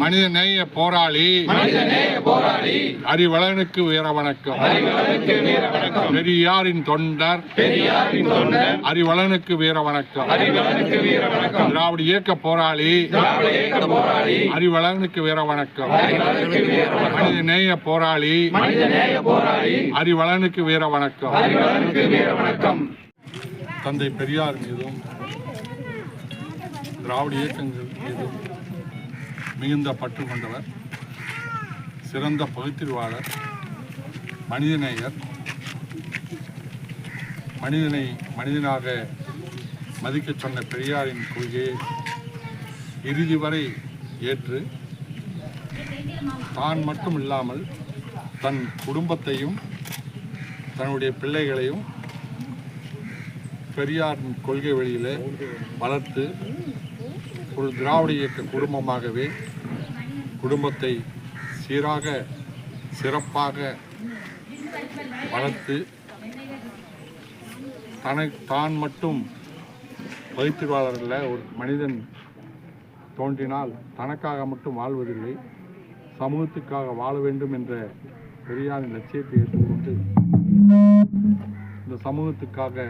மனிதநேய போராளி அறிவழகனுக்கு வீர வணக்கம். பெரியாரின் தொண்டர் அறிவழகனுக்கு வீர வணக்கம். திராவிட இயக்க போராளி அறிவழகனுக்கு வீர வணக்கம். மனிதநேய போராளி அறிவழகனுக்கு வீர வணக்கம். தந்தை பெரியார் மீதும் திராவிட இயக்கங்கள் மீதும் மிகுந்த பற்று கொண்டவர், சிறந்த பகுத்தறிவாளர், மனிதநேயர். மனிதனை மனிதனாக மதிக்க சொன்ன பெரியாரின் கொள்கையை இறுதி வரை ஏற்று தான் மட்டும் இல்லாமல் தன் குடும்பத்தையும் தன்னுடைய பிள்ளைகளையும் பெரியாரின் கொள்கை வழியிலே வளர்த்து ஒரு திராவிட இயக்க குடும்பமாகவே குடும்பத்தை சீராக சிறப்பாக வளர்த்து தான் மட்டும் பகுத்தறிவாளர்கள ஒரு மனிதன் தோன்றினால் தனக்காக மட்டும் வாழ்வதில்லை, சமூகத்துக்காக வாழ வேண்டும் என்ற பெரியாரின் லட்சியத்தை ஏற்றுக்கொண்டு இந்த சமூகத்துக்காக